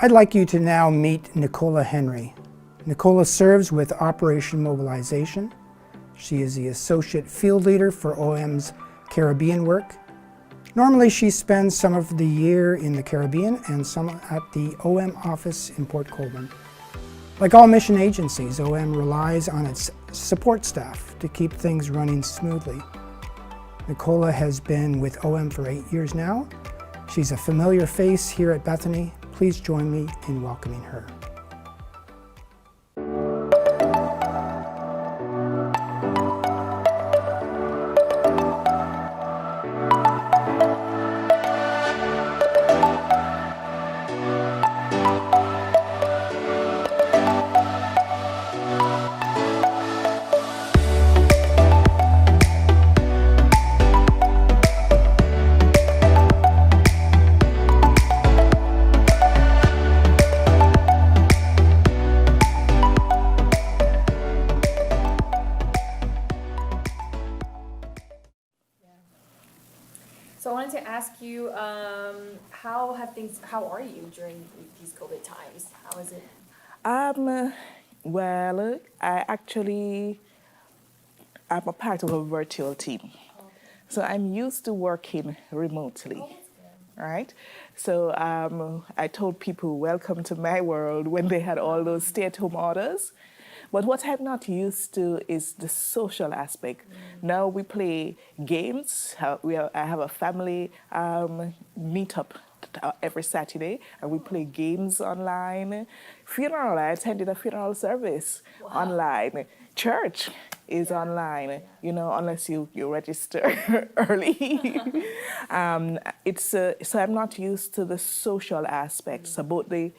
I'd like you to now meet Nicola Henry. Nicola serves with Operation Mobilization. She is the Associate Field Leader for OM's Caribbean work. Normally she spends some of the year in the Caribbean and some at the OM office in Port Colborne. Like all mission agencies, OM relies on its support staff to keep things running smoothly. Nicola has been with OM for 8 years now. She's a familiar face here at Bethany. Please join me in welcoming her. So I wanted to ask you, how are you during these COVID times? How is it? Well, I'm a part of a virtual team. Okay. So I'm used to working remotely, Oh, that's good. right? So I told people, welcome to my world when they had all those stay-at-home orders. But what I'm not used to is the social aspect. Now we play games. I have a family meetup every Saturday, and we play games online. Funeral, I attended a funeral service online. Church is online, you know, unless you register early. So I'm not used to the social aspects about the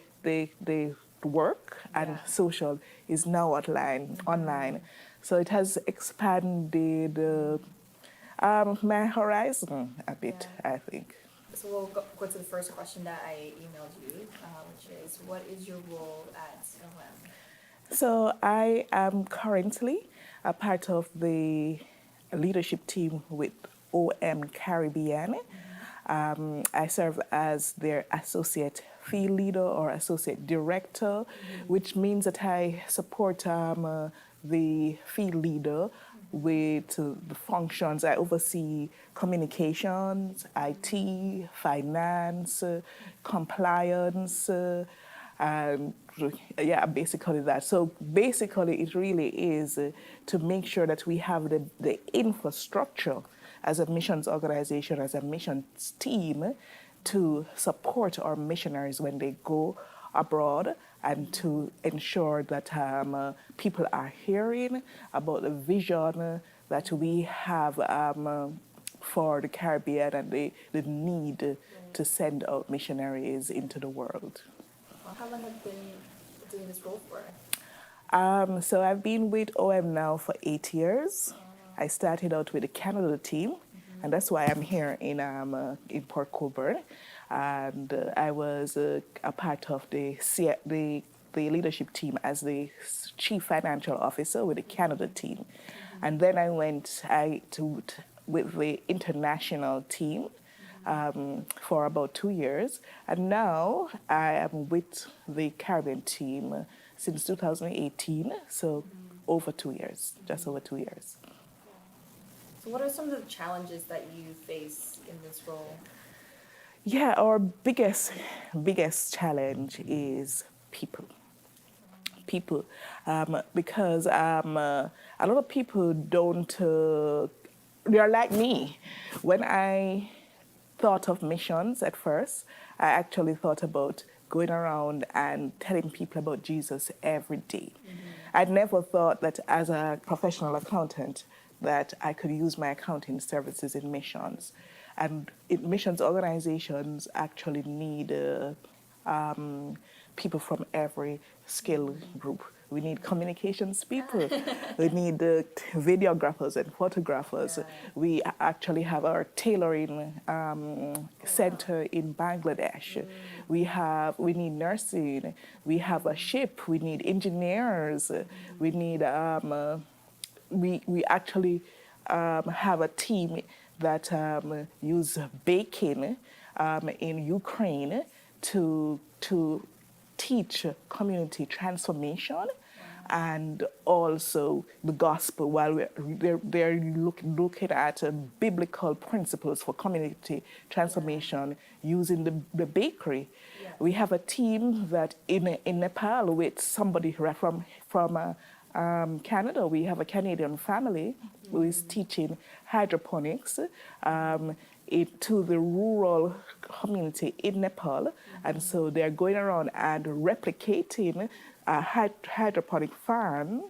work and social is now online. So it has expanded my horizon a bit, I think. So we'll go to the first question that I emailed you, which is, what is your role at OM? So I am currently a part of the leadership team with OM Caribbean. I serve as their associate field leader or associate director, which means that I support the field leader with the functions. I oversee communications, IT, finance, compliance, basically that. So basically it really is to make sure that we have the infrastructure as a missions organization, as a missions team, to support our missionaries when they go abroad and to ensure that people are hearing about the vision that we have for the Caribbean and the need to send out missionaries into the world. How long have you been doing this role for? So I've been with OM now for 8 years. I started out with the Canada team, and that's why I'm here in Port Colborne. And I was a part of the leadership team as the chief financial officer with the Canada team. And then I went with the international team for about 2 years. And now I am with the Caribbean team since 2018, so over 2 years, just over 2 years. So what are some of the challenges that you face in this role? Yeah, our biggest challenge is people. People, because a lot of people don't, they're like me. When I thought of missions at first, I actually thought about going around and telling people about Jesus every day. I'd never thought that as a professional accountant that I could use my accounting services in missions. And missions organizations actually need people from every skill group. We need communications people. We need videographers and photographers. We actually have our tailoring center in Bangladesh. We need nursing. We have a ship. We need engineers. We need we actually have a team that use baking in Ukraine to teach community transformation and also the gospel while they're looking at biblical principles for community transformation using the bakery. Yeah. We have a team that in Nepal with somebody from Canada. We have a Canadian family who is teaching hydroponics to the rural community in Nepal. And so they're going around and replicating a hydroponic farm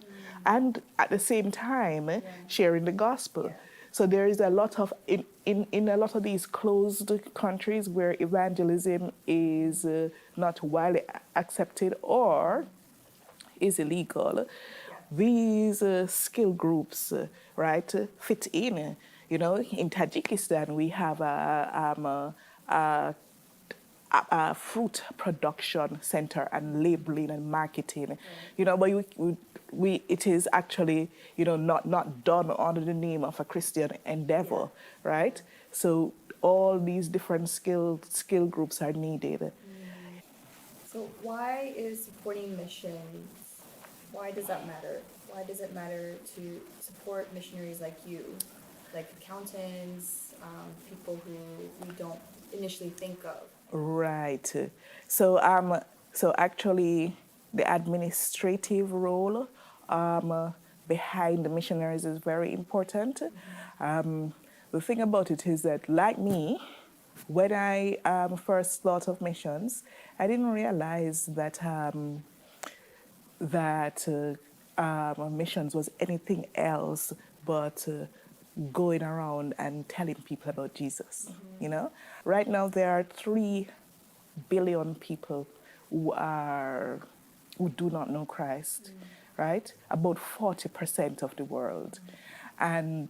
and at the same time sharing the gospel. So there is a lot of, in a lot of these closed countries where evangelism is not widely accepted or is illegal, these skill groups, right, fit in. You know, in Tajikistan, we have a fruit production center and labeling and marketing. You know, but it is actually, you know, not done under the name of a Christian endeavor, right? So all these different skill groups are needed. So why is supporting missions, why does that matter? Why does it matter to support missionaries like you, like accountants, people who we don't initially think of? Right. So actually, the administrative role behind the missionaries is very important. The thing about it is that, like me, when I first thought of missions, I didn't realize that missions was anything else but going around and telling people about Jesus. You know, right now there are 3 billion people who do not know Christ, right? About 40% of the world, and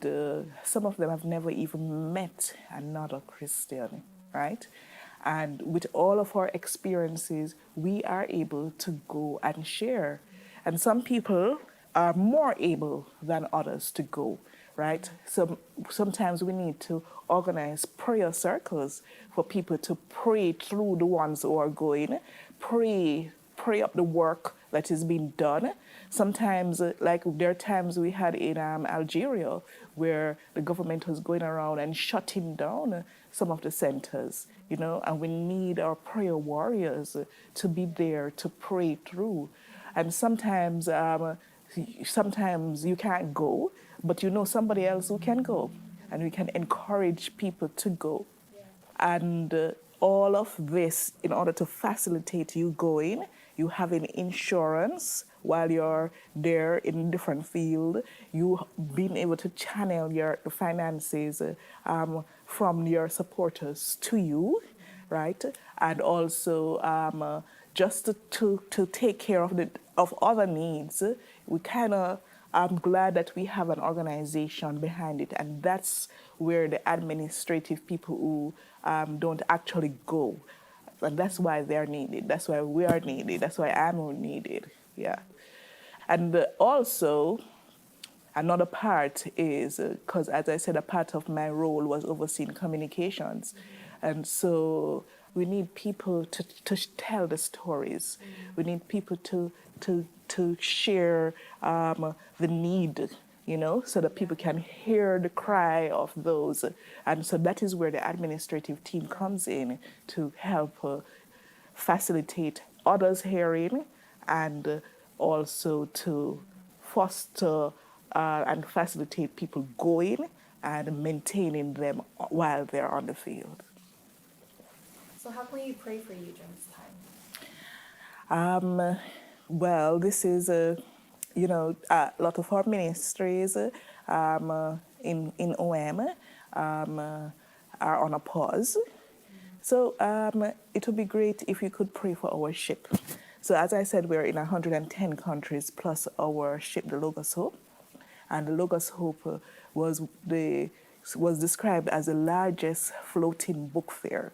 some of them have never even met another Christian, right? And with all of our experiences, we are able to go and share. And some people are more able than others to go, right? So sometimes we need to organize prayer circles for people to pray through the ones who are going, pray up the work that is being done. Sometimes, like there are times we had in Algeria where the government was going around and shutting down some of the centers, you know, and we need our prayer warriors to be there to pray through. And sometimes you can't go, but you know somebody else who can go, and we can encourage people to go. And all of this, in order to facilitate you going, you having insurance while you're there in a different field, you being able to channel your finances from your supporters to you, right? And also just to take care of other needs. We kind of, I'm glad that we have an organization behind it, and that's where the administrative people who don't actually go, and that's why they're needed. That's why we are needed. That's why I'm needed. Yeah, and also another part is because, as I said, a part of my role was overseeing communications, and so we need people to tell the stories. We need people to share the need, you know, so that people can hear the cry of those. And so that is where the administrative team comes in to help facilitate others hearing and also to foster and facilitate people going and maintaining them while they're on the field. So how can we pray for you during this time? Well, this is a lot of our ministries in OM are on a pause. So it would be great if you could pray for our ship. So as I said, we're in 110 countries plus our ship, the Logos Hope. And the Logos Hope was described as the largest floating book fair.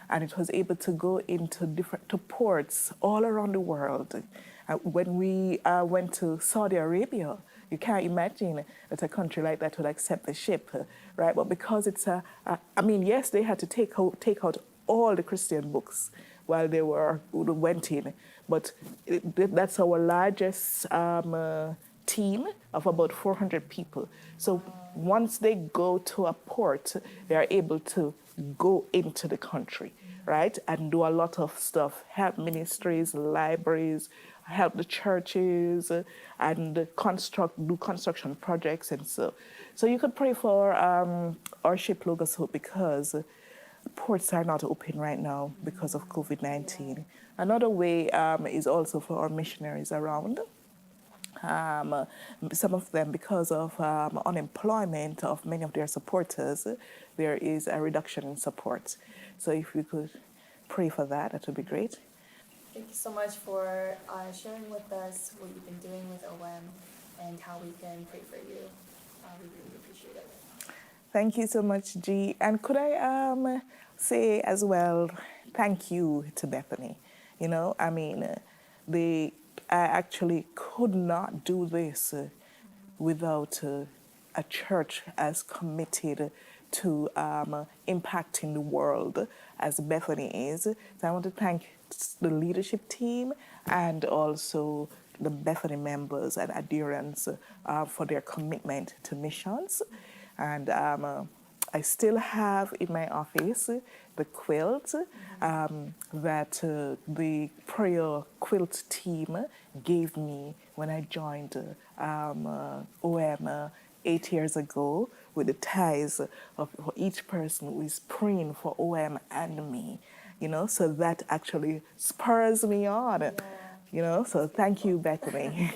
And it was able to go into to ports all around the world. When we went to Saudi Arabia, you can't imagine that a country like that would accept the ship, right? But because it's yes, they had to take out all the Christian books while they went in, but that's our largest team of about 400 people. So once they go to a port, they are able to go into the country, right, and do a lot of stuff, help ministries, libraries, help the churches, and do construction projects, and so you could pray for our ship Logos Hope, because ports are not open right now because of COVID-19. Another way is also for our missionaries around. Some of them, because of unemployment of many of their supporters, there is a reduction in support. So if we could pray for that, that would be great. Thank you so much for sharing with us what you've been doing with OM and how we can pray for you. We really appreciate it. Thank you so much, G. And could I say as well, thank you to Bethany. You know, I mean, I actually could not do this without a church as committed to impacting the world as Bethany is. So I want to thank the leadership team and also the Bethany members and adherents for their commitment to missions. And I still have in my office the quilt that the prayer quilt team gave me when I joined OM 8 years ago, with the ties of each person who is praying for OM and me, you know, so that actually spurs me on, you know, so thank you, Bethany.